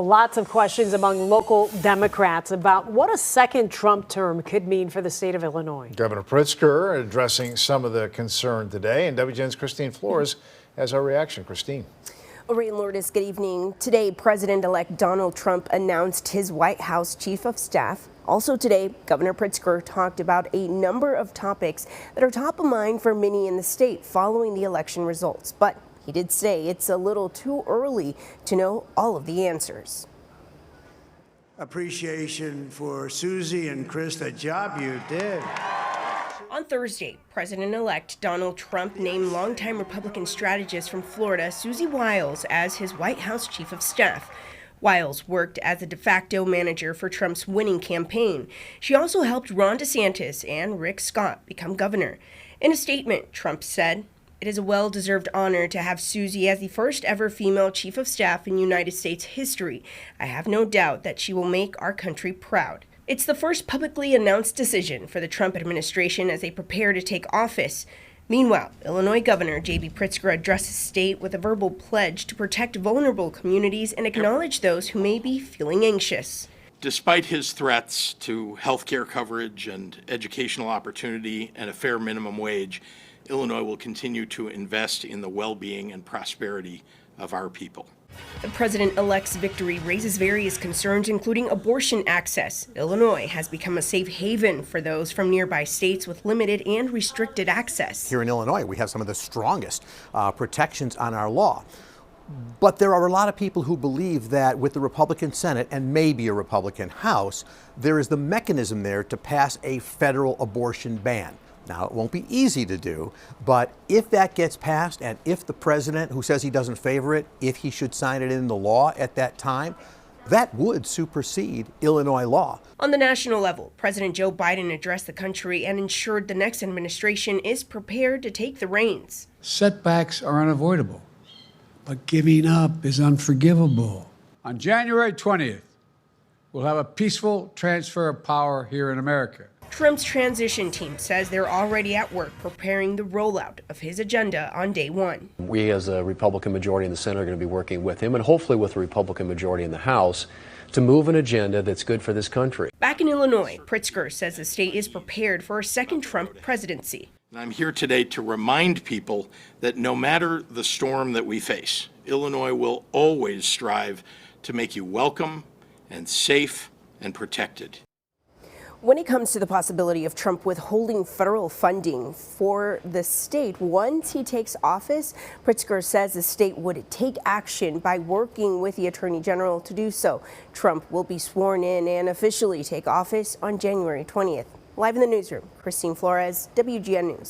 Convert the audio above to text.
lots of questions among local Democrats about what a second Trump term could mean for the state of Illinois. Governor Pritzker addressing some of the concern today, and WGN's Christine Flores has our reaction. Christine. Ray and Lourdes, good evening. Today, President-elect Donald Trump announced his White House Chief of Staff. Also today, Governor Pritzker talked about a number of topics that are top of mind for many in the state following the election results. But he did say it's a little too early to know all of the answers. Appreciation for Susie and Chris, the job you did. On Thursday, President-elect Donald Trump named longtime Republican strategist from Florida, Susie Wiles, as his White House Chief of Staff. Wiles worked as a de facto manager for Trump's winning campaign. She also helped Ron DeSantis and Rick Scott become governor. In a statement, Trump said, "It is a well-deserved honor to have Susie as the first ever female Chief of Staff in United States history. I have no doubt that she will make our country proud." It's the first publicly announced decision for the Trump administration as they prepare to take office. Meanwhile, Illinois Governor J.B. Pritzker addressed the state with a verbal pledge to protect vulnerable communities and acknowledge those who may be feeling anxious. Despite his threats to health care coverage and educational opportunity and a fair minimum wage, Illinois will continue to invest in the well-being and prosperity of our people. The president-elect's victory raises various concerns, including abortion access. Illinois has become a safe haven for those from nearby states with limited and restricted access. Here in Illinois, we have some of the strongest protections on our law. But there are a lot of people who believe that with the Republican Senate and maybe a Republican House, there is the mechanism there to pass a federal abortion ban. Now, it won't be easy to do, but if that gets passed and if the president, who says he doesn't favor it, if he should sign it into law at that time, that would supersede Illinois law. On the national level, President Joe Biden addressed the country and ensured the next administration is prepared to take the reins. Setbacks are unavoidable, but giving up is unforgivable. On January 20th, we'll have a peaceful transfer of power here in America. Trump's transition team says they're already at work preparing the rollout of his agenda on day one. We as a Republican majority in the Senate are going to be working with him and hopefully with a Republican majority in the House to move an agenda that's good for this country. Back in Illinois, Pritzker says the state is prepared for a second Trump presidency. I'm here today to remind people that no matter the storm that we face, Illinois will always strive to make you welcome and safe and protected. When it comes to the possibility of Trump withholding federal funding for the state once he takes office, Pritzker says the state would take action by working with the Attorney General to do so. Trump will be sworn in and officially take office on January 20th. Live in the newsroom, Christine Flores, WGN News.